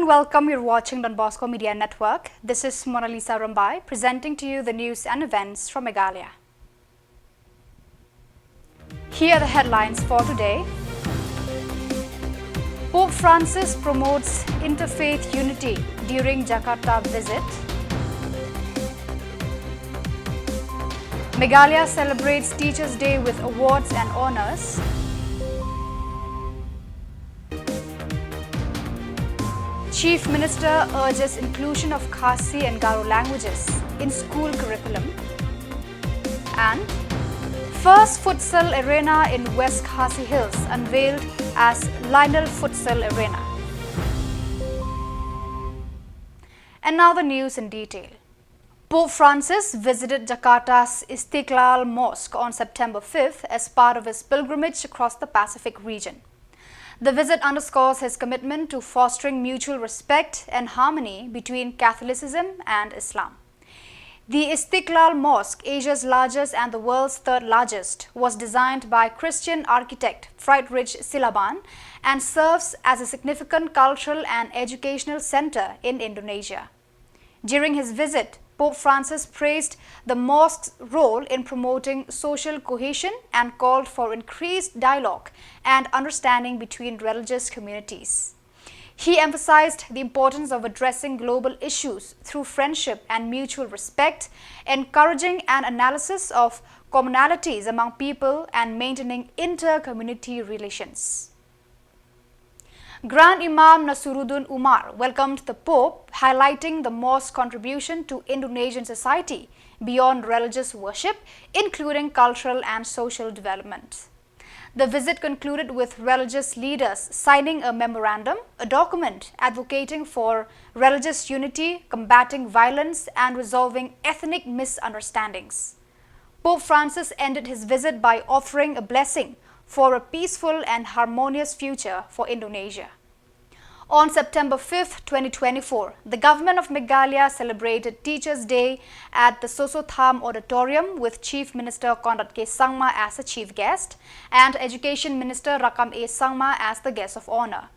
and welcome. You're watching Donbosco Media Network. This is Mona Lisa Rambai presenting to you the news and events from Meghalaya. Here are the headlines for today. Pope Francis promotes interfaith unity during Jakarta visit. Meghalaya celebrates Teachers' Day with awards and honors. Chief Minister urges inclusion of Khasi and Garo languages in school curriculum. And first futsal arena in West Khasi Hills unveiled as Lionel Futsal Arena. And now the news in detail. Pope Francis visited Jakarta's Istiqlal Mosque on September 5th as part of his pilgrimage across the Pacific region. The visit underscores his commitment to fostering mutual respect and harmony between Catholicism and Islam. The Istiqlal Mosque, Asia's largest and the world's third largest, was designed by Christian architect Friedrich Silaban and serves as a significant cultural and educational center in Indonesia. During his visit, Pope Francis praised the mosque's role in promoting social cohesion and called for increased dialogue and understanding between religious communities. He emphasized the importance of addressing global issues through friendship and mutual respect, encouraging an analysis of commonalities among people and maintaining inter-community relations. Grand Imam Nasiruddin Umar welcomed the Pope, highlighting the mosque's contribution to Indonesian society beyond religious worship, including cultural and social development. The visit concluded with religious leaders signing a memorandum, a document advocating for religious unity, combating violence, and resolving ethnic misunderstandings. Pope Francis ended his visit by offering a blessing for a peaceful and harmonious future for Indonesia. On September 5, 2024, the government of Meghalaya celebrated Teachers' Day at the Sosotham Auditorium with Chief Minister Conrad K. Sangma as the chief guest and Education Minister Rakam A. Sangma as the guest of honor.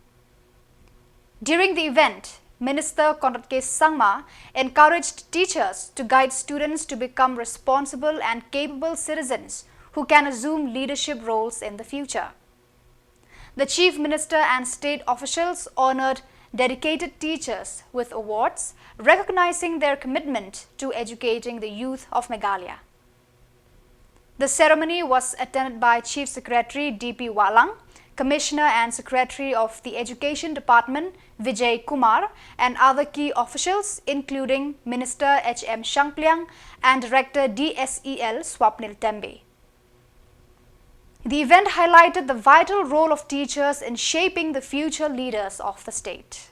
During the event, Minister Conrad K. Sangma encouraged teachers to guide students to become responsible and capable citizens who can assume leadership roles in the future. The Chief Minister and state officials honored dedicated teachers with awards, recognizing their commitment to educating the youth of Meghalaya. The ceremony was attended by Chief Secretary D.P. Walang, Commissioner and Secretary of the Education Department Vijay Kumar, and other key officials including Minister H.M. Shangpliang and Director DSEL Swapnil Tembe. The event highlighted the vital role of teachers in shaping the future leaders of the state.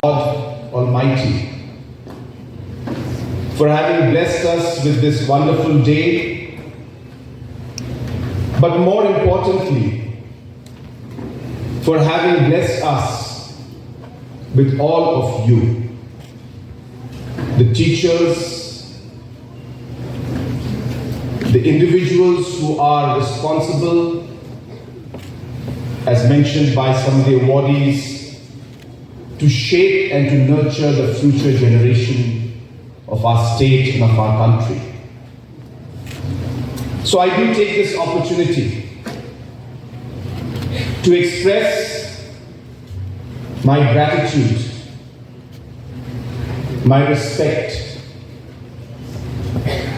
God Almighty, for having blessed us with this wonderful day, but more importantly, for having blessed us with all of you, the teachers, the individuals who are responsible, as mentioned by some of the awardees, to shape and to nurture the future generation of our state and of our country. So I do take this opportunity to express my gratitude, my respect,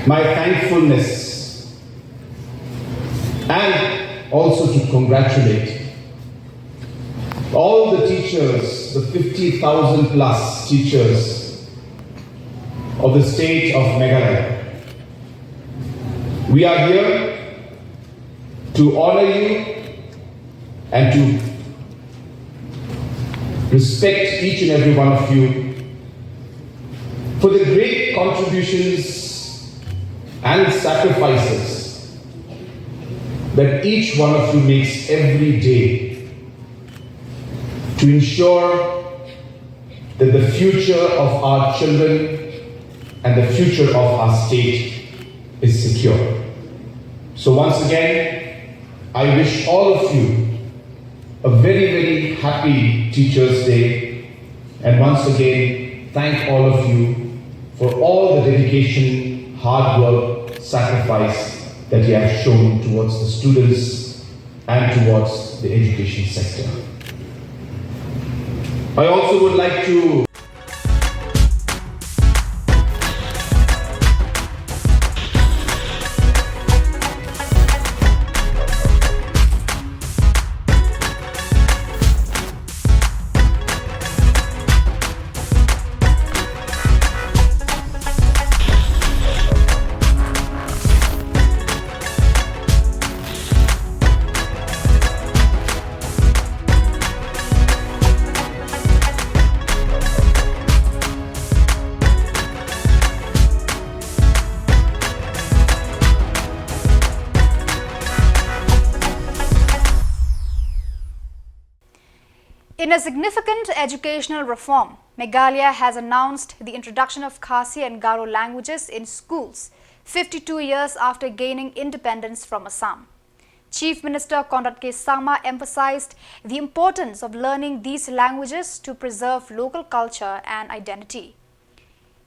my thankfulness, and also to congratulate all the teachers, the 50,000 plus teachers of the state of Meghalaya. We are here to honor you and to respect each and every one of you for the great contributions and sacrifices that each one of you makes every day to ensure that the future of our children and the future of our state is secure. So once again, I wish all of you a very, very happy Teachers' Day, and once again, thank all of you for all the dedication, hard work, sacrifice that you have shown towards the students and towards the education sector. I also would like to In a significant educational reform, Meghalaya has announced the introduction of Khasi and Garo languages in schools 52 years after gaining independence from Assam. Chief Minister Conrad K. Samla emphasized the importance of learning these languages to preserve local culture and identity.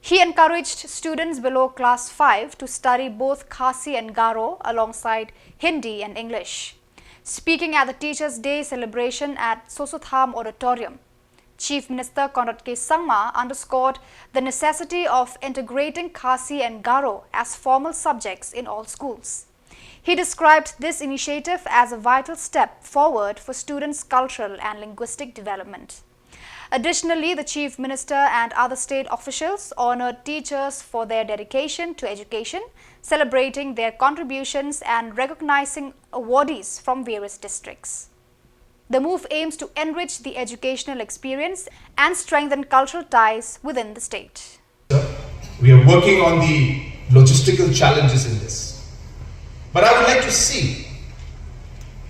He encouraged students below class 5 to study both Khasi and Garo alongside Hindi and English. Speaking at the Teachers' Day celebration at Sosotham Auditorium, Chief Minister Conrad K. Samla underscored the necessity of integrating Khasi and Garo as formal subjects in all schools. He described this initiative as a vital step forward for students' cultural and linguistic development. Additionally, the Chief Minister and other state officials honored teachers for their dedication to education, celebrating their contributions and recognizing awardees from various districts. The move aims to enrich the educational experience and strengthen cultural ties within the state. We are working on the logistical challenges in this. But I would like to see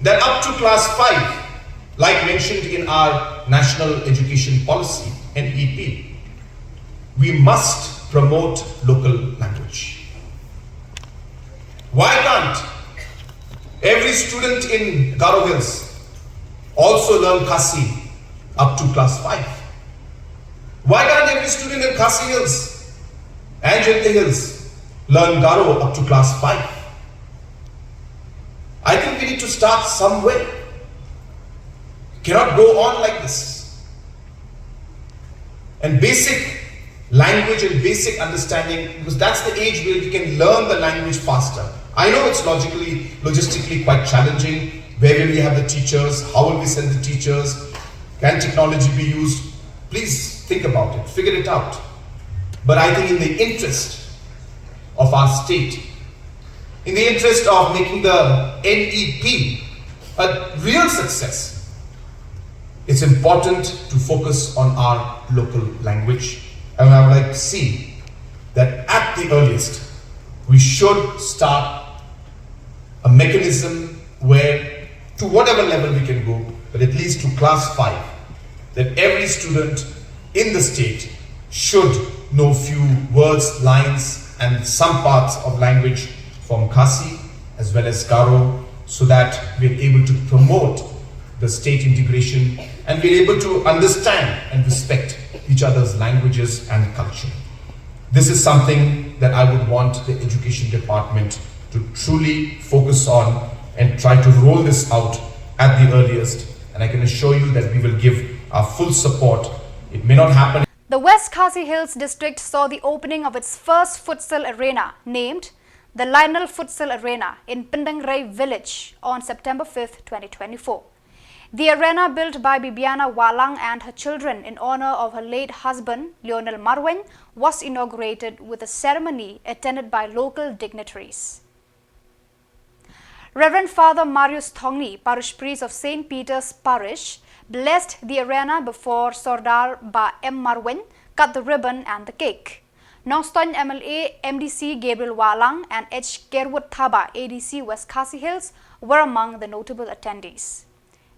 that up to class 5, like mentioned in our National Education Policy, NEP, we must promote local language. Why can't every student in Garo Hills also learn Khasi up to class 5? Why can't every student in Khasi Hills and Jyoti Hills learn Garo up to class 5? I think we need to start somewhere. Cannot go on like this. And basic language and basic understanding, because that's the age where we can learn the language faster. I know it's logistically quite challenging. Where will we have the teachers? How will we send the teachers? Can technology be used? Please think about it, figure it out. But I think in the interest of our state, in the interest of making the NEP a real success, it's important to focus on our local language. And I would like to see that at the earliest, we should start a mechanism where, to whatever level we can go, but at least to class 5, that every student in the state should know few words, lines, and some parts of language from Khasi as well as Garo, so that we're able to promote the state integration and we're able to understand and respect each other's languages and culture. This is something that I would want the education department to truly focus on and try to roll this out at the earliest. And I can assure you that we will give our full support. It may not happen. The West Khasi Hills district saw the opening of its first futsal arena, named the Lionel Futsal Arena in Pindangrai village on September 5, 2024. The arena, built by Bibiana Walang and her children in honor of her late husband, Lionel Marwen, was inaugurated with a ceremony attended by local dignitaries. Reverend Father Marius Thongni, parish priest of St. Peter's Parish, blessed the arena before Sardar Ba M. Marwen cut the ribbon and the cake. Nongstoin MLA MDC Gabriel Walang and H. Gerwood Thaba ADC West Khasi Hills were among the notable attendees.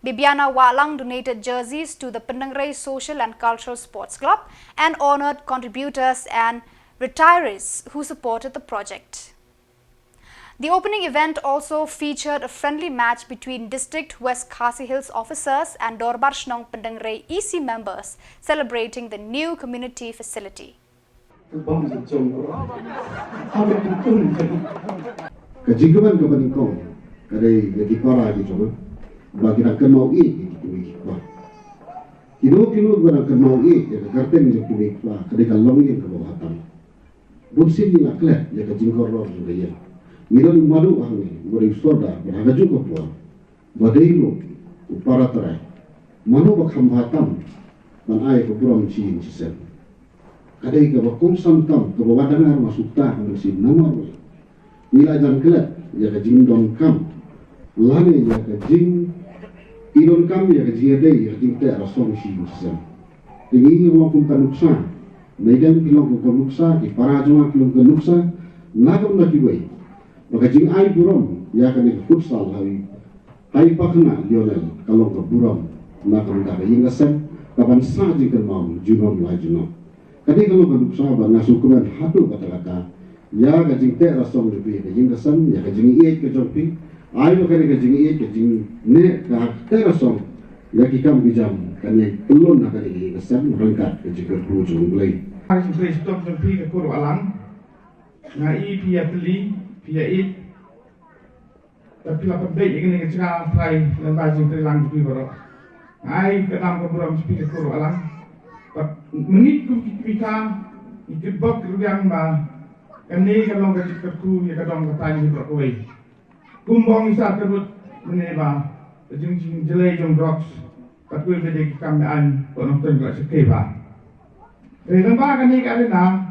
Bibiana Walang donated jerseys to the Pindangrai Social and Cultural Sports Club and honored contributors and retirees who supported the project. The opening event also featured a friendly match between District West Khasi Hills officers and donbosco Pendengray EC members celebrating the new community facility. Kajingkaman kaman kong kadai jadi para di coba bagi nak kenal ini di kuah. Kino gua nak kenal ini ya kerten jadi di kuah kadai kalau ini ke bawah tanah. Bukan ni nak kelak ya kajingkor roh juga ya. Mira ni malu ahli boleh soda berharga juga kuah. Badai lo para terai. Manu bakam hatam dan ayah keburam ciin cisen. Kadai ke bakong samtam ke bawah dengar masuk tah mesin nama boleh. Mila jam kelat ya kajing don kam lane ya kajing idon kam ya kajing ada ya kajing tak rasong si musam ini waktu kanuksa medan kilong kanuksa di para joma kilong kanuksa nagam na kiway kajing ay buram ya kajing futsal hai pakna lionel kalong ka buram nagam da kajing asam kapan sa jing mau junom la junom kadi kalong kanuksa ba nasukuman hatu kata-kata ya kajing tak rasong lebih kajing kesan ya kajing iet kajong pi ayo kali kajing iet kajing ne tak rasong ya kikam bijam kanya pelon nak kali kesan merangkat kajing kerujung belai kajing play stop dan pi ke kuru alang ngai pia teli pia it tapi lapan baik ini kecil try dan kajing telang pi baru ngai kedam keburam pi ke kuru alang menit ku kita ikut bok yang ba kani kalau kajik kerku ya kadang katanya berkuai. Kumbang isa kerut meneba, jing jelai jong rocks, katui bede kamean penonton gak sekeba. Dalam ba kani karena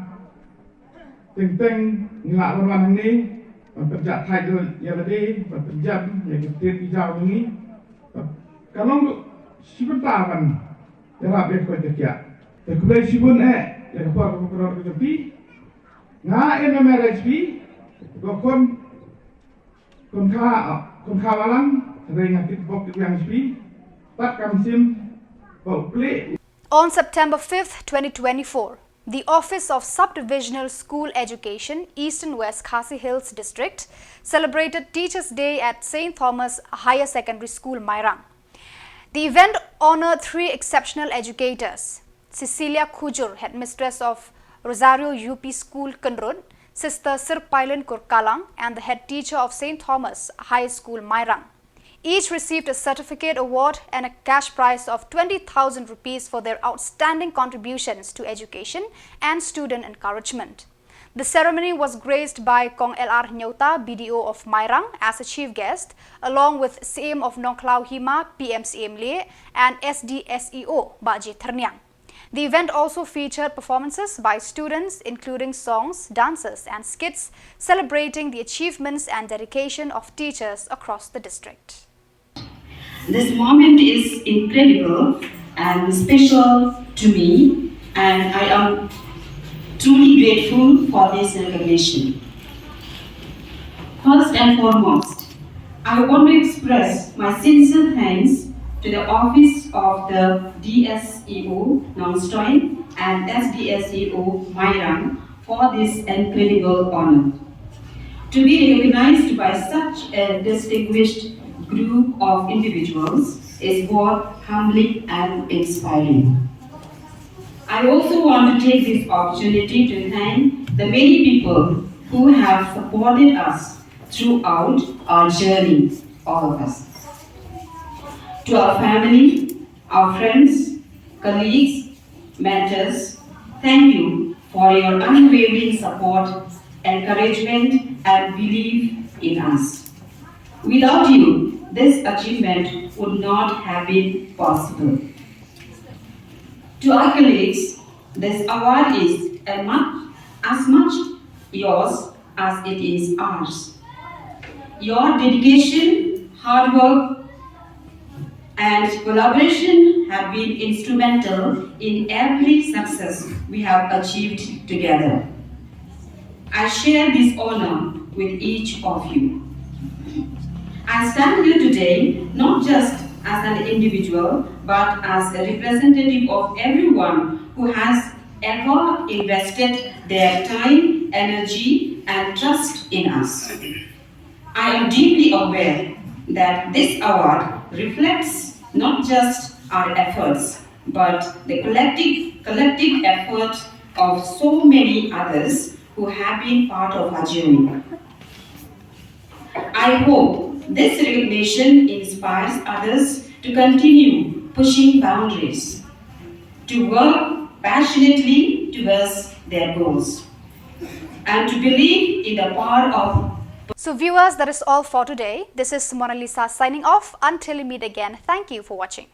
teng nilak orang ini, penjat Thai ya tadi, penjat yang kita hijau ini, kalau sebentar kan, ya lebih kau jaga. Tapi sibun ya kau kerja nga in marriage fee go kon walang ring akit bok yang fee tak kamsim bok play. On September 5th, 2024, the Office of Subdivisional School Education, Eastern West Khasi Hills District, celebrated Teachers' Day at St. Thomas Higher Secondary School, Mairang. The event honored 3 exceptional educators: Cecilia Khujur, headmistress of Rosario UP School, Kandrun, Sister Sirpailan Kurkalang, and the head teacher of St. Thomas High School, Mairang. Each received a certificate award and a cash prize of 20,000 rupees for their outstanding contributions to education and student encouragement. The ceremony was graced by Kong LR Nyota, BDO of Mairang, as a chief guest, along with CM of Nongklau Hima, PMCM Le, and SDSEO, Baji Terniang. The event also featured performances by students, including songs, dances, and skits celebrating the achievements and dedication of teachers across the district. This moment is incredible and special to me, and I am truly grateful for this recognition. First and foremost, I want to express my sincere thanks to the Office of the DSEO Nongstoin and SDSEO Mairang for this incredible honor. To be recognized by such a distinguished group of individuals is both humbling and inspiring. I also want to take this opportunity to thank the many people who have supported us throughout our journey, all of us. To our family, our friends, colleagues, mentors, thank you for your unwavering support, encouragement, and belief in us. Without you, this achievement would not have been possible. To our colleagues, this award is as much yours as it is ours. Your dedication, hard work, and collaboration have been instrumental in every success we have achieved together. I share this honor with each of you. I stand here today not just as an individual, but as a representative of everyone who has ever invested their time, energy, and trust in us. I am deeply aware that this award reflects not just our efforts, but the collective effort of so many others who have been part of our journey. I hope this recognition inspires others to continue pushing boundaries, to work passionately towards their goals, and to believe in the power of. So viewers, that is all for today. This is Mona Lisa signing off. Until we meet again, thank you for watching.